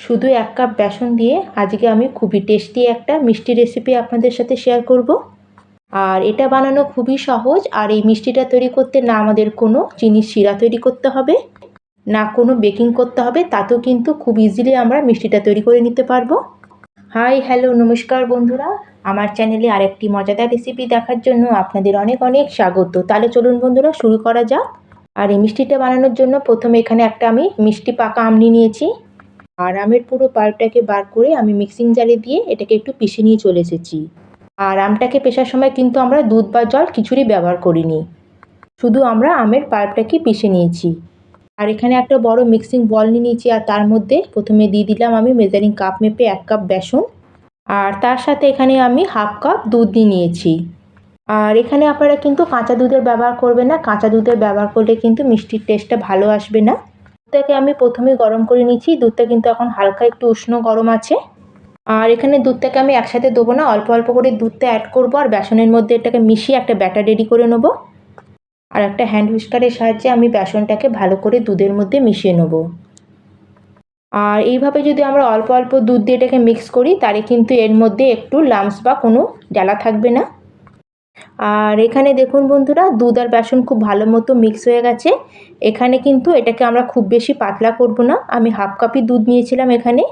শুধু 1 কাপ বেসন দিয়ে আজকে আমি খুবই টেস্টি একটা মিষ্টি রেসিপি আপনাদের সাথে শেয়ার করব। আর এটা বানানো খুবই সহজ। আর এই মিষ্টিটা তৈরি করতে না আমাদের কোনো চিনির শিরা তৈরি করতে হবে, না কোনো বেকিং করতে হবে, তাতেও কিন্তু খুব ইজিলি আমরা মিষ্টিটা তৈরি করে নিতে পারবো। হাই হ্যালো নমস্কার বন্ধুরা, আমার চ্যানেলে আরেকটি মজাদার রেসিপি দেখার জন্য আপনাদের অনেক অনেক স্বাগত। তাহলে চলুন বন্ধুরা শুরু করা যাক। আর এই মিষ্টিটা বানানোর জন্য প্রথমে এখানে একটা আমি মিষ্টি পাকা আম নিয়েছি। আর আমের পুরো পাল্পটাকে বার করে আমি মিক্সিং জারে দিয়ে এটাকে একটু পিষে নিয়ে চলে এসেছি। আর আমটাকে পেষার সময় কিন্তু আমরা দুধ বা জল কিছুরই ব্যবহার করিনি, শুধু আমরা আমের পাল্পটাকে পিষে নিয়েছি। আর এখানে একটা বড় মিক্সিং বল নিয়ে নিয়েছি, আর তার মধ্যে প্রথমে দিয়ে দিলাম আমি মেজারিং কাপ মেপে 1 কাপ বেসন। আর তার সাথে এখানে আমি হাফ কাপ দুধ দিয়ে নিয়েছি। আর এখানে আপনারা কিন্তু কাঁচা দুধের ব্যবহার করবেন না, কাঁচা দুধের ব্যবহার করলে কিন্তু মিষ্টির টেস্টটা ভালো আসবে না। দুধটাকে আমি প্রথমেই গরম করে নিচ্ছি। দুধটা কিন্তু এখন হালকা একটু উষ্ণ গরম আছে। আর এখানে দুধটাকে আমি একসাথে দেবো না, অল্প অল্প করে দুধটা অ্যাড করবো আর বেসনের মধ্যে এটাকে মিশিয়ে একটা ব্যাটার রেডি করে নেব। আর একটা হ্যান্ড হুইস্কারের সাহায্যে আমি বেসনটাকে ভালো করে দুধের মধ্যে মিশিয়ে নেব। আর এইভাবে যদি আমরা অল্প অল্প দুধ দিয়ে এটাকে মিক্স করি তাহলে কিন্তু এর মধ্যে একটু লাম্পস বা কোনো জ্বালা থাকবে না। আর এখানে দেখুন বন্ধুরা, দুধ আর বেসন খুব ভালো মতো মিক্স হয়ে গেছে। এখানে কিন্তু এটাকে আমরা খুব বেশি পাতলা করব না, আমি হাফ কাপই দুধ নিয়েছিলাম এখানে।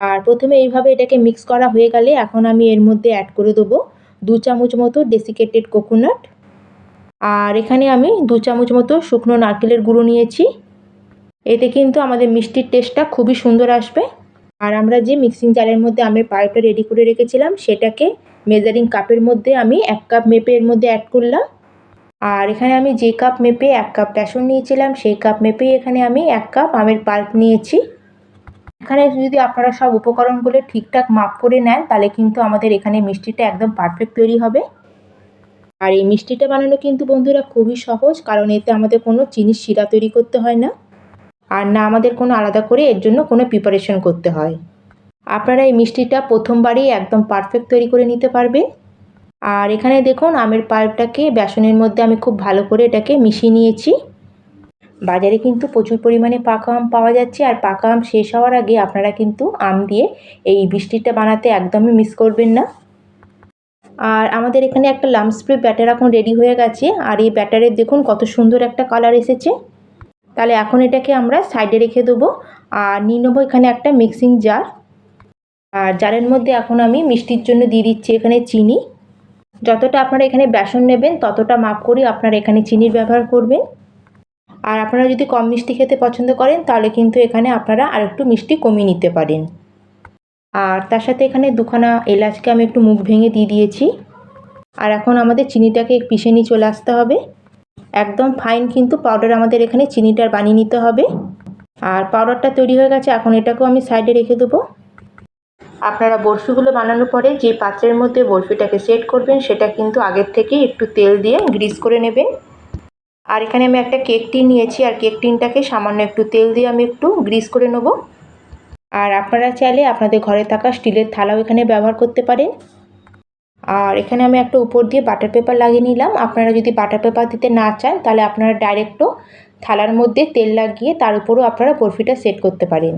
আর প্রথমে এইভাবে এটাকে মিক্স করা হয়ে গেলে এখন আমি এর মধ্যে অ্যাড করে দেবো 2 চামচ মতো ডেসিকেটেড কোকোনাট। আর এখানে আমি 2 চামচ মতো শুকনো নারকেলের গুঁড়ো নিয়েছি। এতে কিন্তু আমাদের মিষ্টির টেস্টটা খুবই সুন্দর আসবে। আর আমরা যে মিক্সিং জারের মধ্যে আমের পাল্পটা রেডি করে রেখেছিলাম সেটাকে মেজারিং কাপের মধ্যে আমি 1 কাপ মেপে এর মধ্যে অ্যাড করলাম। আর এখানে আমি যে কাপ মেপে 1 কাপ বেসন নিয়েছিলাম সেই কাপ মেপেই এখানে আমি 1 কাপ আমের পাল্প নিয়েছি। এখানে যদি আপনারা সব উপকরণগুলো ঠিকঠাক মাপ করে নেন তাহলে কিন্তু আমাদের এখানে মিষ্টিটা একদম পারফেক্ট তৈরি হবে। আর এই মিষ্টিটা বানানো কিন্তু বন্ধুরা খুবই সহজ, কারণ এতে আমাদের কোনো চিনির শিরা তৈরি করতে হয় না, আর না আমাদের কোনো আলাদা করে এর জন্য কোনো প্রিপারেশন করতে হয়। আপনারা এই মিষ্টিটা প্রথমবারেই একদম পারফেক্ট তৈরি করে নিতে পারবেন। আর এখানে দেখুন আমের পাল্পটাকে বেসনের মধ্যে আমি খুব ভালো করে এটাকে মিশিয়ে নিয়েছি। বাজারে কিন্তু প্রচুর পরিমাণে পাকা আম পাওয়া যাচ্ছে, আর পাকা আম শেষ হওয়ার আগে আপনারা কিন্তু আম দিয়ে এই মিষ্টিটা বানাতে একদমই মিস করবেন না। আর আমাদের এখানে একটা লাম্পস ফ্রি ব্যাটার এখন রেডি হয়ে গেছে। আর এই ব্যাটারের দেখুন কত সুন্দর একটা কালার এসেছে। তাহলে এখন এটাকে আমরা সাইডে রেখে দেবো। আর নিয়ে নেবো এখানে একটা মিক্সিং জার। আর জারের মধ্যে এখন আমি মিষ্টির জন্য দিয়ে দিচ্ছি এখানে চিনি। যতটা আপনারা এখানে বেসন নেবেন ততটা মাপ করে আপনারা এখানে চিনির ব্যবহার করবেন। আর আপনারা যদি কম মিষ্টি খেতে পছন্দ করেন তাহলে কিন্তু এখানে আপনারা আর একটু মিষ্টি কমিয়ে নিতে পারেন। আর তার সাথে এখানে 2খানা এলাচকে আমি একটু মুখ ভেঙে দিয়ে দিয়েছি। আর এখন আমাদের চিনিটাকে পিষে নিয়ে চলে আসতে হবে। একদম ফাইন কিন্তু পাউডার আমাদের এখানে চিনিটার বানিয়ে নিতে হবে। আর পাউডারটা তৈরি হয়ে গেছে, এখন এটাকেও আমি সাইডে রেখে দেবো। আপনারা বরফিগুলো বানানোর পরে যে পাত্রের মধ্যে বরফিটাকে সেট করবেন সেটা কিন্তু আগের থেকে একটু তেল দিয়ে গ্রিস করে নেবেন। আর এখানে আমি একটা কেক টিন নিয়েছি, আর কেক টিনটাকে সামান্য একটু তেল দিয়ে আমি একটু গ্রিস করে নেব। আর আপনারা চাইলে আপনাদের ঘরে থাকা স্টিলের থালাও এখানে ব্যবহার করতে পারেন। আর এখানে আমি একটা উপর দিয়ে বাটার পেপার লাগিয়ে নিলাম। আপনারা যদি বাটার পেপার দিতে না চান তাহলে আপনারা ডাইরেক্টও থালার মধ্যে তেল লাগিয়ে তার উপরেও আপনারা বরফিটা সেট করতে পারেন।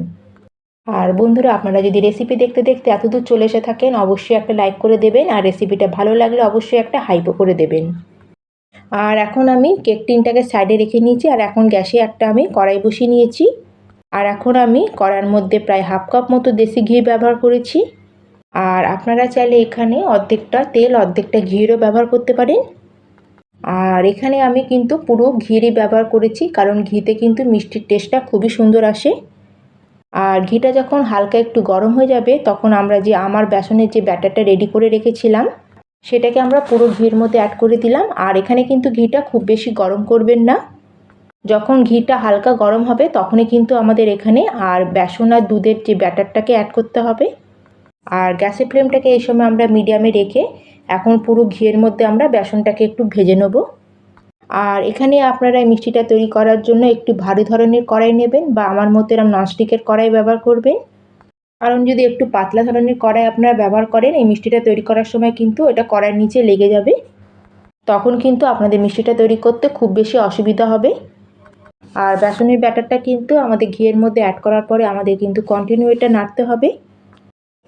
আর বন্ধুরা, আপনারা যদি রেসিপি দেখতে দেখতে এতদূর চলে এসে থাকেন অবশ্যই একটা লাইক করে দেবেন, আর রেসিপিটা ভালো লাগলে অবশ্যই একটা হাইপও করে দেবেন। আর এখন আমি কেক টিনটাকে সাইডে রেখে নিয়েছি, আর এখন গ্যাসে একটা আমি কড়াই বসিয়ে নিয়েছি। আর এখন আমি কড়াইয়ের মধ্যে প্রায় হাফ কাপ মতো দেশি ঘি ব্যবহার করেছি। আর আপনারা চাইলে এখানে অর্ধেকটা তেল অর্ধেকটা ঘিরও ব্যবহার করতে পারেন। আর এখানে আমি কিন্তু পুরো ঘিরই ব্যবহার করেছি, কারণ ঘিতে কিন্তু মিষ্টির টেস্টটা খুবই সুন্দর আসে। আর ঘিটা যখন হালকা একটু গরম হয়ে যাবে তখন আমরা যে আমার বেসনের যে ব্যাটারটা রেডি করে রেখেছিলাম সেটাকে আমরা পুরো ঘির মধ্যে অ্যাড করে দিলাম। আর এখানে কিন্তু ঘিটা খুব বেশি গরম করবেন না, যখন ঘিটা হালকা গরম হবে তখনই কিন্তু আমাদের এখানে আর বেসন আর দুধের যে ব্যাটারটাকে অ্যাড করতে হবে। আর গ্যাসের ফ্লেমটাকে এই সময় আমরা মিডিয়ামে রেখে এখন পুরো ঘিয়ের মধ্যে আমরা বেসনটাকে একটু ভেজে নেব। আর এখানে আপনারা এই মিষ্টিটা তৈরি করার জন্য একটু ভারী ধরনের কড়াই নেবেন, বা আমার মতো এরকম ননস্টিকের কড়াই ব্যবহার করবেন। কারণ যদি একটু পাতলা ধরনের কড়াই আপনারা ব্যবহার করেন এই মিষ্টিটা তৈরি করার সময় কিন্তু এটা কড়াইয়ের নিচে লেগে যাবে, তখন কিন্তু আপনাদের মিষ্টিটা তৈরি করতে খুব বেশি অসুবিধা হবে। আর বেসনের ব্যাটারটা কিন্তু আমাদের ঘিয়ের মধ্যে অ্যাড করার পরে আমাদের কিন্তু কন্টিনিউ এটা নাড়তে হবে।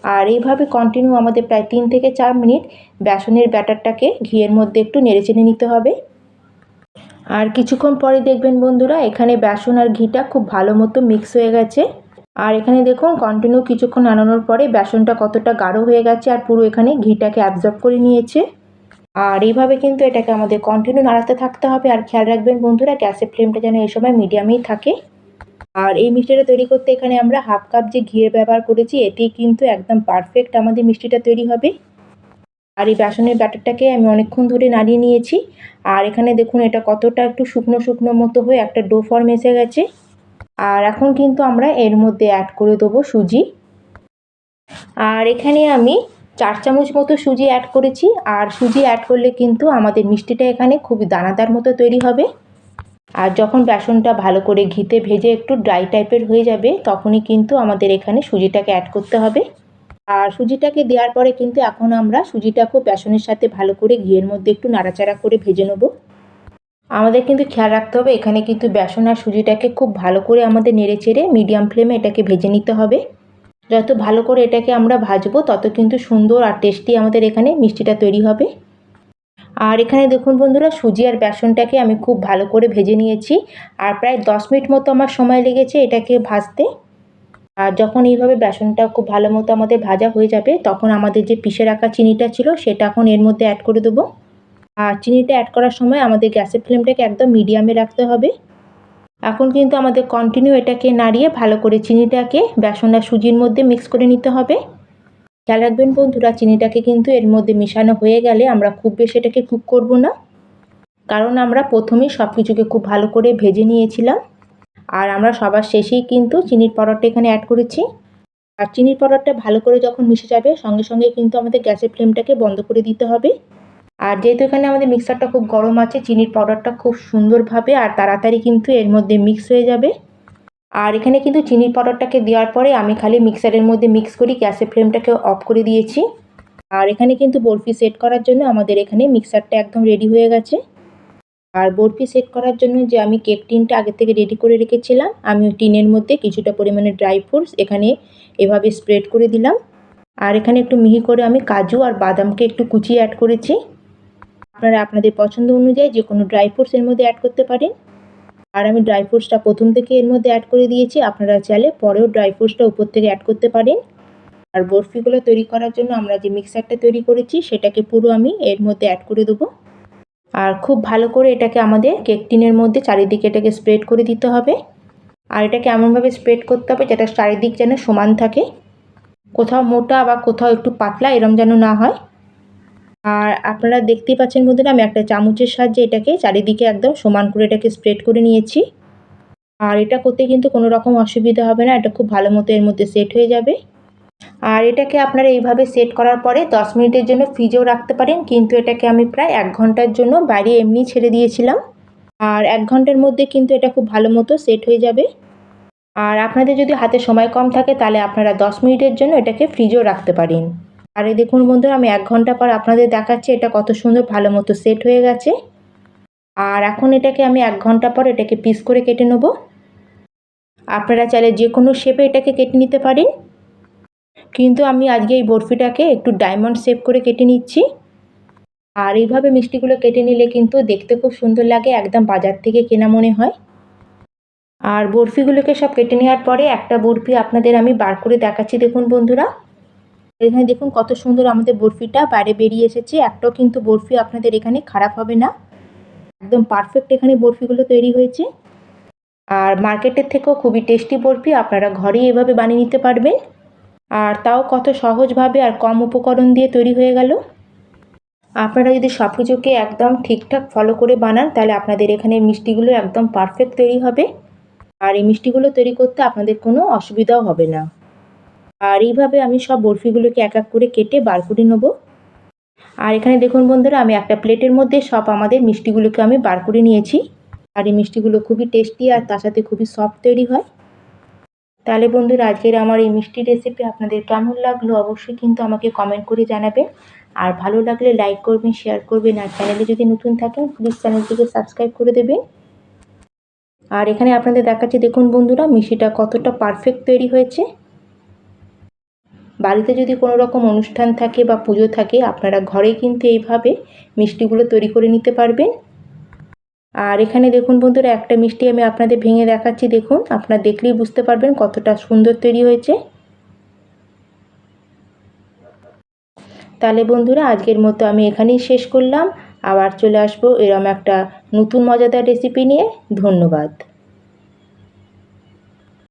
আর এইভাবে কন্টিনিউ আমাদের প্রায় 3 থেকে 4 মিনিট বেসনের ব্যাটারটাকে ঘিয়ের মধ্যে একটু নেড়েচেড়ে নিতে হবে। আর কিছুক্ষণ পরে দেখবেন বন্ধুরা এখানে বেসন আর ঘিটা খুব ভালো মতো মিক্স হয়ে গেছে। আর এখানে দেখুন কন্টিনিউ কিছুক্ষণ নাড়ানোর পরে বেসনটা কতটা গাঢ় হয়ে গেছে আর পুরো এখানে ঘিটাকে অ্যাবজর্ব করে নিয়েছে। আর এইভাবে কিন্তু এটাকে আমাদের কন্টিনিউ নাড়াতে থাকতে হবে। আর খেয়াল রাখবেন বন্ধুরা গ্যাসের ফ্লেমটা যেন এই সময় মিডিয়ামেই থাকে। আর এই মিষ্টিটা তৈরি করতে এখানে আমরা হাফ কাপ যে ঘিয়ের ব্যবহার করেছি এতেই কিন্তু একদম পারফেক্ট আমাদের মিষ্টিটা তৈরি হবে। আর এই বেসনের ব্যাটারটাকে আমি অনেকক্ষণ ধরে নাড়িয়ে নিয়েছি। আর এখানে দেখুন এটা কতটা একটু শুকনো শুকনো মতো হয়ে একটা ডো ফর্ম এসে গেছে। আর এখন কিন্তু আমরা এর মধ্যে অ্যাড করে দেবো সুজি। আর এখানে আমি 4 চামচ মতো সুজি অ্যাড করেছি। আর সুজি অ্যাড করলে কিন্তু আমাদের মিষ্টিটা এখানে খুবই দানাদার মতো তৈরি হবে। আর যখন বেসনটা ভালো করে ঘিতে ভেজে একটু ড্রাই টাইপের হয়ে যাবে তখনই কিন্তু আমাদের এখানে সুজিটাকে অ্যাড করতে হবে। আর সুজিটাকে দেওয়ার পরে কিন্তু এখন আমরা সুজিটাকেও বেসনের সাথে ভালো করে ঘিয়ের মধ্যে একটু নাড়াচাড়া করে ভেজে নেব। আমাদের কিন্তু খেয়াল রাখতে হবে এখানে কিন্তু বেসন আর সুজিটাকে খুব ভালো করে আমাদের নেড়েচেড়ে মিডিয়াম ফ্লেমে এটাকে ভেজে নিতে হবে। যত ভালো করে এটাকে আমরা ভাজবো তত কিন্তু সুন্দর আর টেস্টি আমাদের এখানে মিষ্টিটা তৈরি হবে। আর এখানে দেখুন বন্ধুরা সুজি আর বেসনটাকে আমি খুব ভালো করে ভেজে নিয়েছি। আর প্রায় 10 মিনিট মতো আমার সময় লেগেছে এটাকে ভাজতে। আর যখন এইভাবে বেসনটা খুব ভালো মতো আমাদের ভাজা হয়ে যাবে তখন আমাদের যে পিষে রাখা চিনিটা ছিল সেটা এখন এর মধ্যে অ্যাড করে দেবো। আর চিনিটা অ্যাড করার সময় আমাদের গ্যাসের ফ্লেমটাকে একদম মিডিয়ামে রাখতে হবে। এখন কিন্তু আমাদের কন্টিনিউ এটাকে নাড়িয়ে ভালো করে চিনিটাকে বেসন আর সুজির মধ্যে মিক্স করে নিতে হবে। খেয়াল রাখবেন বন্ধুরা চিনিটাকে কিন্তু এর মধ্যে মেশানো হয়ে গেলে আমরা খুব বেশি এটাকে কুক করব না, কারণ আমরা প্রথমেই সব কিছুকে খুব ভালো করে ভেজে নিয়েছিলাম। আর আমরা সবার শেষেই কিন্তু চিনির পাউডারটা এখানে অ্যাড করেছি। আর চিনির পাউডারটা ভালো করে যখন মিশে যাবে সঙ্গে সঙ্গে কিন্তু আমাদের গ্যাসের ফ্লেমটাকে বন্ধ করে দিতে হবে। আর যেহেতু এখানে আমাদের মিক্সারটা খুব গরম আছে চিনির পাউডারটা খুব সুন্দরভাবে আর তাড়াতাড়ি কিন্তু এর মধ্যে মিক্স হয়ে যাবে। আর এখানে কিন্তু চিনির পাউডারটাকে দেওয়ার পরে আমি খালি মিক্সারের মধ্যে মিক্স করি, গ্যাসের ফ্লেমটাকে অফ করে দিয়েছি। আর এখানে কিন্তু বরফি সেট করার জন্য আমাদের এখানে মিক্সারটা একদম রেডি হয়ে গেছে। আর বরফি সেট করার জন্য যে আমি কেক টিনটা আগে থেকে রেডি করে রেখেছিলাম আমি ওই টিনের মধ্যে কিছুটা পরিমাণে ড্রাই ফ্রুটস এখানে এভাবে স্প্রেড করে দিলাম। আর এখানে একটু মিহি করে আমি কাজু আর বাদামকে একটু কুচিয়ে অ্যাড করেছি। আপনারা আপনাদের পছন্দ অনুযায়ী যে কোনো ড্রাই ফ্রুটস এর মধ্যে অ্যাড করতে পারেন। আর আমি ড্রাই ফ্রুটসটা প্রথম থেকে এর মধ্যে অ্যাড করে দিয়েছি, আপনারা চাইলে পরেও ড্রাই ফ্রুটসটা উপর থেকে অ্যাড করতে পারেন। আর বরফিগুলো তৈরি করার জন্য আমরা যে মিক্সারটা তৈরি করেছি সেটাকে পুরো আমি এর মধ্যে অ্যাড করে দেবো। আর খুব ভালো করে এটাকে আমাদের কেক টিনের মধ্যে চারিদিকে এটাকে স্প্রেড করে দিতে হবে। আর এটাকে এমনভাবে স্প্রেড করতে হবে যাতে চারিদিক যেন সমান থাকে, কোথাও মোটা বা কোথাও একটু পাতলা এরম যেন না হয়। আর আপনারা দেখতেই পাচ্ছেন বন্ধুরা আমি একটা চামচের সাহায্যে এটাকে চারিদিকে একদম সমান করে এটাকে স্প্রেড করে নিয়েছি। আর এটা করতে কিন্তু কোনো রকম অসুবিধা হবে না, এটা খুব ভালো মতো এর মধ্যে সেট হয়ে যাবে। আর এটাকে আপনারা এইভাবে সেট করার পরে 10 মিনিটের জন্য ফ্রিজেও রাখতে পারেন, কিন্তু এটাকে আমি প্রায় 1 ঘন্টার জন্য বাইরে এমনি ছেড়ে দিয়েছিলাম। আর 1 ঘন্টার মধ্যে কিন্তু এটা খুব ভালো মতো সেট হয়ে যাবে। আর আপনাদের যদি হাতে সময় কম থাকে তাহলে আপনারা 10 মিনিটের জন্য এটাকে ফ্রিজেও রাখতে পারেন। আর এই দেখুন বন্ধুরা আমি 1 ঘন্টা পর আপনাদের দেখাচ্ছি এটা কত সুন্দর ভালো মতো সেট হয়ে গেছে। আর এখন এটাকে আমি 1 ঘন্টা পর এটাকে পিস করে কেটে নেব। আপনারা চাইলে যে কোনো শেপে এটাকে কেটে নিতে পারেন, কিন্তু আমি আজকে এই বরফিটাকে একটু ডায়মন্ড শেপ করে কেটে নিচ্ছি। আর এইভাবে মিষ্টিগুলো কেটে নিলে কিন্তু দেখতে খুব সুন্দর লাগে, একদম বাজার থেকে কেনা মনে হয়। আর বরফিগুলোকে সব কেটে নেওয়ার পরে একটা বরফি আপনাদের আমি বার করে দেখাচ্ছি। দেখুন বন্ধুরা এখানে দেখুন কত সুন্দর আমাদের বরফিটা বাইরে বেরিয়ে এসেছে। একটাও কিন্তু বরফি আপনাদের এখানে খারাপ হবে না, একদম পারফেক্ট এখানে বরফিগুলো তৈরি হয়েছে। আর মার্কেটের থেকেও খুবই টেস্টি বরফি আপনারা ঘরেই এভাবে বানিয়ে নিতে পারবেন। আর তাও কত সহজভাবে আর কম উপকরণ দিয়ে তৈরি হয়ে গেল। আপনারা যদি সব কিছুকে একদম ঠিকঠাক ফলো করে বানান তাহলে আপনাদের এখানে মিষ্টিগুলো একদম পারফেক্ট তৈরি হবে। আর এই মিষ্টিগুলো তৈরি করতে আপনাদের কোনো অসুবিধাও হবে না। আর এইভাবে আমি সব বরফিগুলোকে এক এক করে কেটে বার করে নেব। আর এখানে দেখুন বন্ধুরা আমি একটা প্লেটের মধ্যে সব আমাদের মিষ্টিগুলোকে আমি বার করে নিয়েছি। আর এই মিষ্টিগুলো খুবই টেস্টি আর তার সাথে খুবই সফট তৈরি হয়। তাহলে বন্ধুরা আজকের আমার এই মিষ্টি রেসিপি আপনাদের কেমন লাগলো অবশ্যই কিন্তু আমাকে কমেন্ট করে জানাবেন। আর ভালো লাগলে লাইক করবেন, শেয়ার করবেন, আর চ্যানেলে যদি নতুন থাকেন প্লিজ চ্যানেলটিকে সাবস্ক্রাইব করে দেবেন। আর এখানে আপনাদের দেখাচ্ছি দেখুন বন্ধুরা মিষ্টিটা কতটা পারফেক্ট তৈরি হয়েছে। বাড়িতে যদি কোনো রকম অনুষ্ঠান থাকে বা পুজো থাকে আপনারা ঘরে কিন্তু এইভাবে মিষ্টিগুলো তৈরি করে নিতে পারবেন। আর এখানে দেখুন বন্ধুরা একটা মিষ্টি আমি আপনাদের ভেঙে দেখাচ্ছি, দেখুন আপনারা দেখলেই বুঝতে পারবেন কতটা সুন্দর তৈরি হয়েছে। তাহলে বন্ধুরা আজকের মতো আমি এখানেই শেষ করলাম, আবার চলে আসবো এরম একটা নতুন মজাদার রেসিপি নিয়ে। ধন্যবাদ।